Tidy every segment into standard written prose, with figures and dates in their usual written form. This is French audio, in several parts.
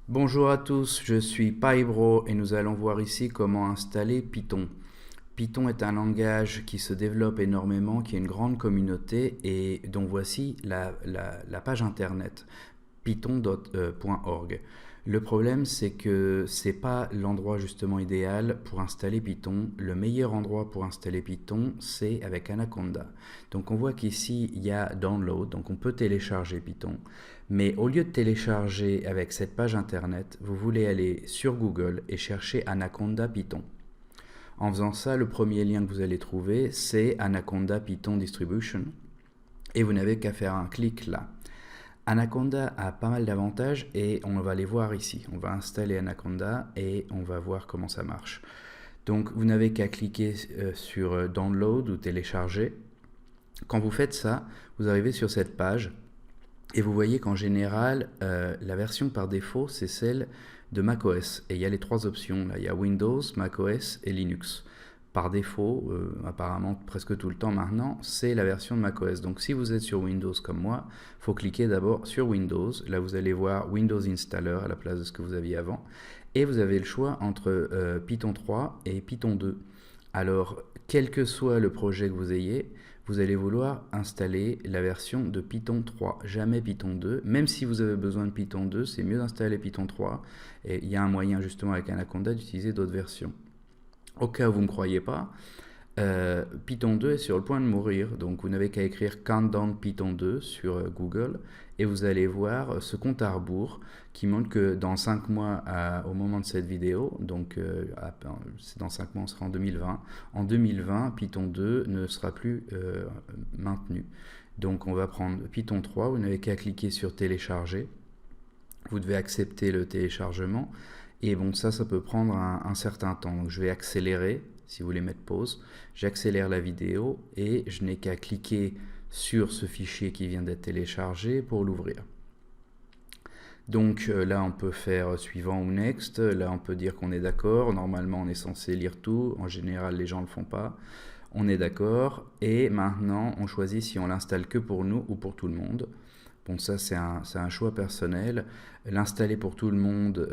Bonjour à tous, je suis Paibro et nous allons voir ici comment installer Python. Python est un langage qui se développe énormément, qui a une grande communauté et dont voici la page internet python.org. Le problème, c'est que c'est pas l'endroit justement idéal pour installer Python. Le meilleur endroit pour installer Python, c'est avec Anaconda. Donc on voit qu'ici, il y a Download, donc on peut télécharger Python. Mais au lieu de télécharger avec cette page internet, vous voulez aller sur Google et chercher Anaconda Python. En faisant ça, le premier lien que vous allez trouver, c'est Anaconda Python Distribution. Et vous n'avez qu'à faire un clic là. Anaconda a pas mal d'avantages et on va les voir ici. On va installer Anaconda et on va voir comment ça marche. Donc vous n'avez qu'à cliquer sur Download ou télécharger. Quand vous faites ça, vous arrivez sur cette page et vous voyez qu'en général, la version par défaut, c'est celle de macOS. Et il y a les trois options. Là. Il y a Windows, macOS et Linux. Par défaut, apparemment presque tout le temps maintenant, c'est la version de macOS. Donc si vous êtes sur Windows comme moi, il faut cliquer d'abord sur Windows. Là, vous allez voir Windows Installer à la place de ce que vous aviez avant. Et vous avez le choix entre Python 3 et Python 2. Alors, quel que soit le projet que vous ayez, vous allez vouloir installer la version de Python 3, jamais Python 2. Même si vous avez besoin de Python 2, c'est mieux d'installer Python 3. Et il y a un moyen justement avec Anaconda d'utiliser d'autres versions. Au cas où vous ne croyez pas, Python 2 est sur le point de mourir, donc vous n'avez qu'à écrire Countdown Python 2 sur Google et vous allez voir ce compte à rebours qui montre que dans 5 mois au moment de cette vidéo, donc c'est dans 5 mois, on sera en 2020, Python 2 ne sera plus maintenu. Donc on va prendre Python 3, vous n'avez qu'à cliquer sur télécharger, vous devez accepter le téléchargement et bon, ça peut prendre un certain temps. Donc je vais accélérer, si vous voulez mettre pause. J'accélère la vidéo et je n'ai qu'à cliquer sur ce fichier qui vient d'être téléchargé pour l'ouvrir. Donc là, on peut faire suivant ou next. Là, on peut dire qu'on est d'accord. Normalement, on est censé lire tout. En général, les gens ne le font pas. On est d'accord. Et maintenant, on choisit si on l'installe que pour nous ou pour tout le monde. Bon, ça, c'est un choix personnel. L'installer pour tout le monde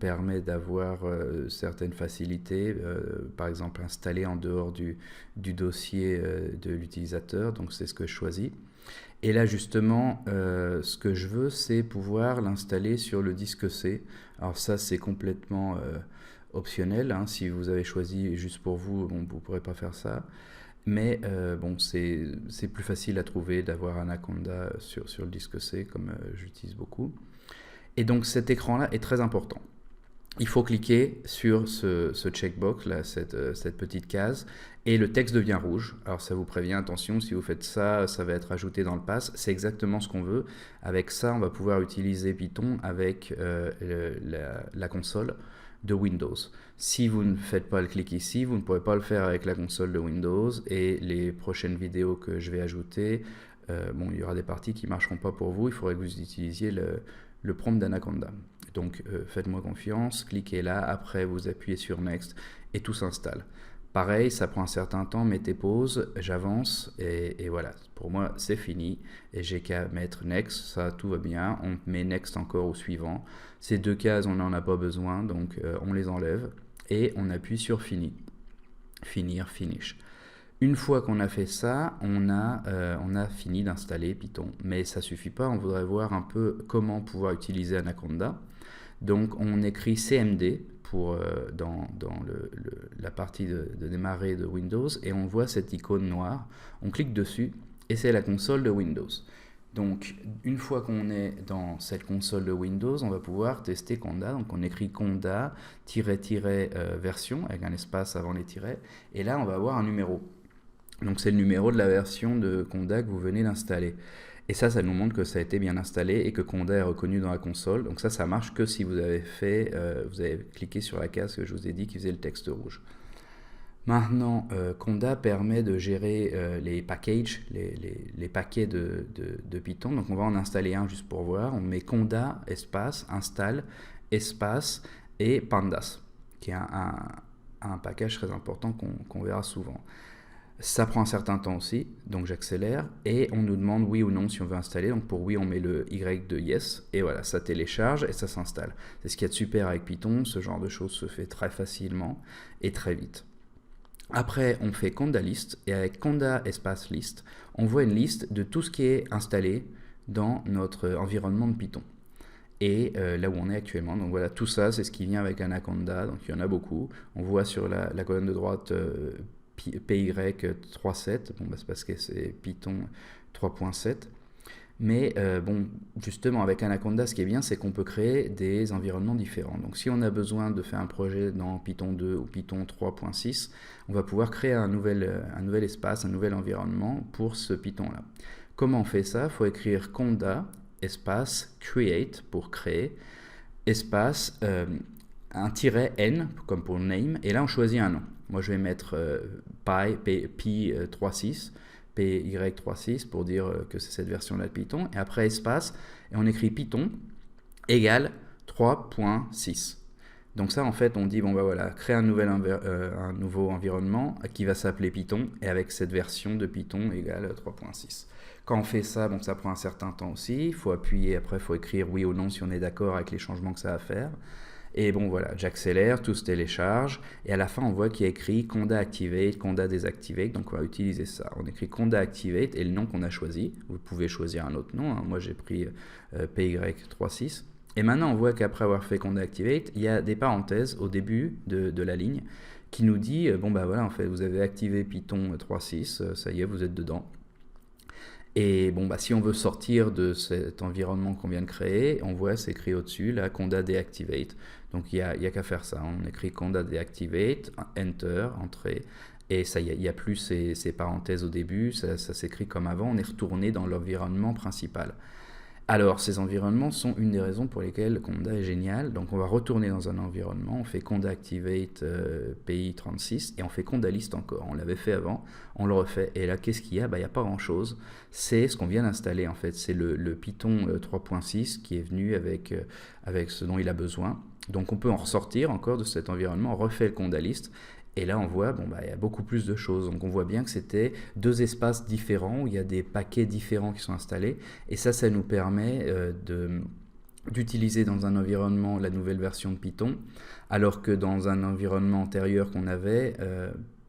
permet d'avoir certaines facilités. Par exemple, installer en dehors du dossier de l'utilisateur. Donc, c'est ce que je choisis. Et là, justement, ce que je veux, c'est pouvoir l'installer sur le disque C. Alors ça, c'est complètement optionnel. Hein. Si vous avez choisi juste pour vous, bon, vous ne pourrez pas faire ça. Mais bon, c'est plus facile à trouver d'avoir Anaconda sur le disque C, comme j'utilise beaucoup. Et donc cet écran-là est très important. Il faut cliquer sur ce checkbox, là, cette petite case, et le texte devient rouge. Alors ça vous prévient, attention, si vous faites ça, ça va être ajouté dans le pass. C'est exactement ce qu'on veut. Avec ça, on va pouvoir utiliser Python avec la console de Windows. Si vous ne faites pas le clic ici, vous ne pourrez pas le faire avec la console de Windows et les prochaines vidéos que je vais ajouter, bon, il y aura des parties qui ne marcheront pas pour vous, il faudrait que vous utilisiez le prompt d'Anaconda. Donc faites-moi confiance, cliquez là, après vous appuyez sur Next et tout s'installe. Pareil, ça prend un certain temps, mettez pause, j'avance et voilà. Pour moi, c'est fini et j'ai qu'à mettre Next, ça tout va bien. On met Next encore au suivant. Ces deux cases, on n'en a pas besoin, donc on les enlève et on appuie sur Fini. Finir, Finish. Une fois qu'on a fait ça, on a fini d'installer Python. Mais ça ne suffit pas, on voudrait voir un peu comment pouvoir utiliser Anaconda. Donc on écrit CMD pour, dans la partie de démarrer de Windows et on voit cette icône noire. On clique dessus et c'est la console de Windows. Donc une fois qu'on est dans cette console de Windows, on va pouvoir tester Conda. Donc on écrit Conda version avec un espace avant les tirets et là on va avoir un numéro. Donc c'est le numéro de la version de Conda que vous venez d'installer. Et ça nous montre que ça a été bien installé et que Conda est reconnu dans la console. Donc ça marche que si vous avez vous avez cliqué sur la case que je vous ai dit qui faisait le texte rouge. Maintenant, Conda permet de gérer les packages, les paquets de Python. Donc on va en installer un juste pour voir. On met Conda, espace, install, espace et pandas, qui est un package très important qu'on verra souvent. Ça prend un certain temps aussi, donc j'accélère, et on nous demande oui ou non si on veut installer. Donc pour oui, on met le Y de yes, et voilà, ça télécharge et ça s'installe. C'est ce qu'il y a de super avec Python, ce genre de choses se fait très facilement et très vite. Après, on fait conda list, et avec conda espace list, on voit une liste de tout ce qui est installé dans notre environnement de Python. Et là où on est actuellement. Donc voilà, tout ça, c'est ce qui vient avec Anaconda. Donc il y en a beaucoup. On voit sur la colonne de droite PY37. Bon, bah, c'est parce que c'est Python 3.7. Mais bon, justement, avec Anaconda, ce qui est bien, c'est qu'on peut créer des environnements différents. Donc si on a besoin de faire un projet dans Python 2 ou Python 3.6, on va pouvoir créer un nouvel espace, un nouvel environnement pour ce Python-là. Comment on fait ça? Il faut écrire conda espace create pour créer, espace un tiret n comme pour name, et là on choisit un nom. Moi je vais mettre pi36, py36 pour dire que c'est cette version-là de Python, et après espace, et on écrit Python égale 3.6. Donc ça, en fait, on dit, bon bah voilà, créer un nouveau environnement qui va s'appeler Python, et avec cette version de Python égale 3.6. Quand on fait ça, donc ça prend un certain temps aussi, il faut appuyer, après il faut écrire oui ou non si on est d'accord avec les changements que ça va faire. Et bon voilà, j'accélère, tout se télécharge, et à la fin on voit qu'il y a écrit conda activate, conda deactivate, donc on va utiliser ça. On écrit conda activate et le nom qu'on a choisi, vous pouvez choisir un autre nom, hein. Moi j'ai pris PY36. Et maintenant on voit qu'après avoir fait conda activate, il y a des parenthèses au début de la ligne qui nous dit, bon bah voilà, en fait vous avez activé Python 3.6, ça y est, vous êtes dedans. Et bon, bah, si on veut sortir de cet environnement qu'on vient de créer, on voit, c'est écrit au-dessus, là, conda deactivate. Donc il n'y a qu'à faire ça. On écrit conda deactivate, enter, entrée, et ça, il n'y a plus ces parenthèses au début, ça s'écrit comme avant, on est retourné dans l'environnement principal. Alors, ces environnements sont une des raisons pour lesquelles Conda est génial. Donc, on va retourner dans un environnement, on fait Conda Activate PI36 et on fait Conda List encore. On l'avait fait avant, on le refait. Et là, qu'est-ce qu'il y a? Il n'y a pas grand-chose. C'est ce qu'on vient d'installer en fait. C'est le Python 3.6 qui est venu avec ce dont il a besoin. Donc, on peut en ressortir encore de cet environnement, on refait le Conda List. Et là, on voit, bon, bah, il y a beaucoup plus de choses. Donc, on voit bien que c'était deux espaces différents où il y a des paquets différents qui sont installés. Et ça nous permet d'utiliser dans un environnement la nouvelle version de Python, alors que dans un environnement antérieur qu'on avait,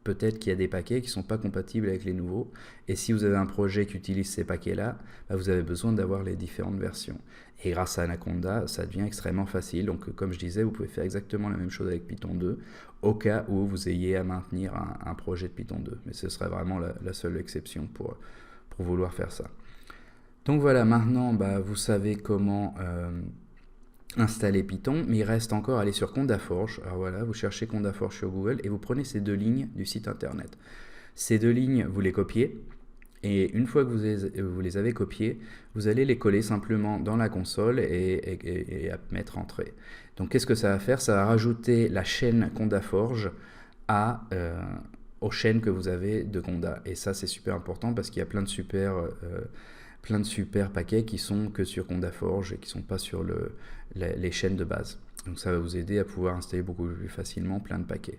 peut-être qu'il y a des paquets qui ne sont pas compatibles avec les nouveaux. Et si vous avez un projet qui utilise ces paquets-là, bah, vous avez besoin d'avoir les différentes versions. Et grâce à Anaconda, ça devient extrêmement facile. Donc, comme je disais, vous pouvez faire exactement la même chose avec Python 2, au cas où vous ayez à maintenir un projet de Python 2. Mais ce serait vraiment la seule exception pour vouloir faire ça. Donc voilà, maintenant, bah, vous savez comment installer Python, mais il reste encore à aller sur CondaForge. Alors voilà, vous cherchez CondaForge sur Google et vous prenez ces deux lignes du site internet. Ces deux lignes, vous les copiez. Et une fois que vous les avez copiées, vous allez les coller simplement dans la console et mettre entrée. Donc qu'est-ce que ça va faire? Ça va rajouter la chaîne CondaForge aux chaînes que vous avez de Conda. Et ça, c'est super important parce qu'il y a plein de super paquets qui sont que sur CondaForge et qui ne sont pas sur les chaînes de base. Donc ça va vous aider à pouvoir installer beaucoup plus facilement plein de paquets.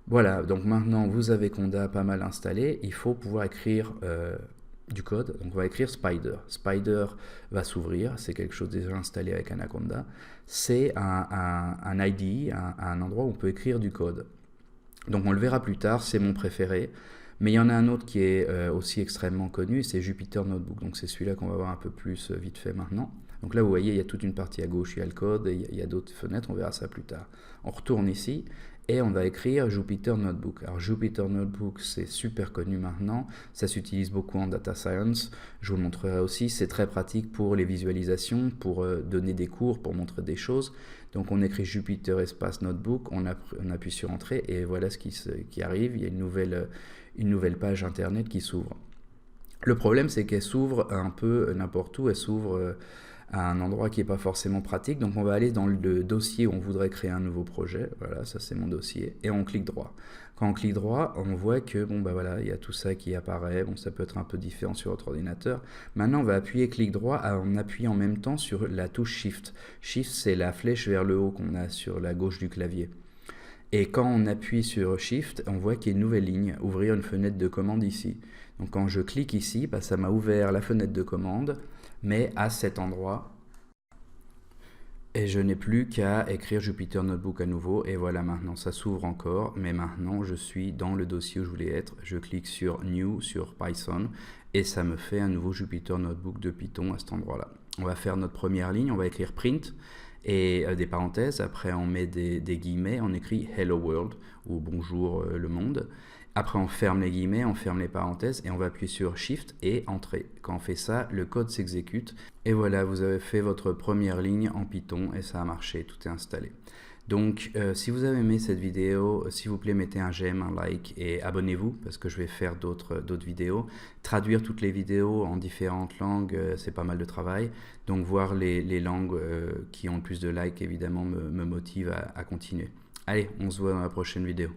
Voilà, donc maintenant vous avez Conda pas mal installé, il faut pouvoir écrire du code. Donc on va écrire Spider. Spider va s'ouvrir, c'est quelque chose déjà installé avec Anaconda. C'est un IDE, un endroit où on peut écrire du code. Donc on le verra plus tard, c'est mon préféré. Mais il y en a un autre qui est aussi extrêmement connu, c'est Jupyter Notebook. Donc c'est celui-là qu'on va voir un peu plus vite fait maintenant. Donc là vous voyez, il y a toute une partie à gauche, il y a le code, et il y a d'autres fenêtres, on verra ça plus tard. On retourne ici. Et on va écrire Jupyter Notebook. Alors Jupyter Notebook, c'est super connu maintenant, ça s'utilise beaucoup en data science, je vous le montrerai aussi, c'est très pratique pour les visualisations, pour donner des cours, pour montrer des choses. Donc on écrit Jupyter espace Notebook, on appuie sur Entrée et voilà ce qui arrive, il y a une nouvelle page internet qui s'ouvre. Le problème c'est qu'elle s'ouvre un peu n'importe où, elle s'ouvre à un endroit qui n'est pas forcément pratique. Donc on va aller dans le dossier où on voudrait créer un nouveau projet. Voilà, ça c'est mon dossier. Et on clique droit. Quand on clique droit, on voit que bon bah voilà, il y a tout ça qui apparaît. Bon, ça peut être un peu différent sur votre ordinateur. Maintenant, on va appuyer clic droit en appuyant en même temps sur la touche Shift. Shift, c'est la flèche vers le haut qu'on a sur la gauche du clavier. Et quand on appuie sur Shift, on voit qu'il y a une nouvelle ligne, ouvrir une fenêtre de commande ici. Donc quand je clique ici, bah, ça m'a ouvert la fenêtre de commande, mais à cet endroit. Et je n'ai plus qu'à écrire Jupyter Notebook à nouveau. Et voilà, maintenant ça s'ouvre encore. Mais maintenant, je suis dans le dossier où je voulais être. Je clique sur New, sur Python. Et ça me fait un nouveau Jupyter Notebook de Python à cet endroit-là. On va faire notre première ligne. On va écrire print et des parenthèses. Après, on met des guillemets. On écrit Hello World ou Bonjour le monde. Après, on ferme les guillemets, on ferme les parenthèses et on va appuyer sur Shift et Entrée. Quand on fait ça, le code s'exécute. Et voilà, vous avez fait votre première ligne en Python et ça a marché, tout est installé. Donc, si vous avez aimé cette vidéo, s'il vous plaît, mettez un j'aime, un like et abonnez-vous parce que je vais faire d'autres vidéos. Traduire toutes les vidéos en différentes langues, c'est pas mal de travail. Donc, voir les langues qui ont le plus de likes, évidemment, me motive à continuer. Allez, on se voit dans la prochaine vidéo.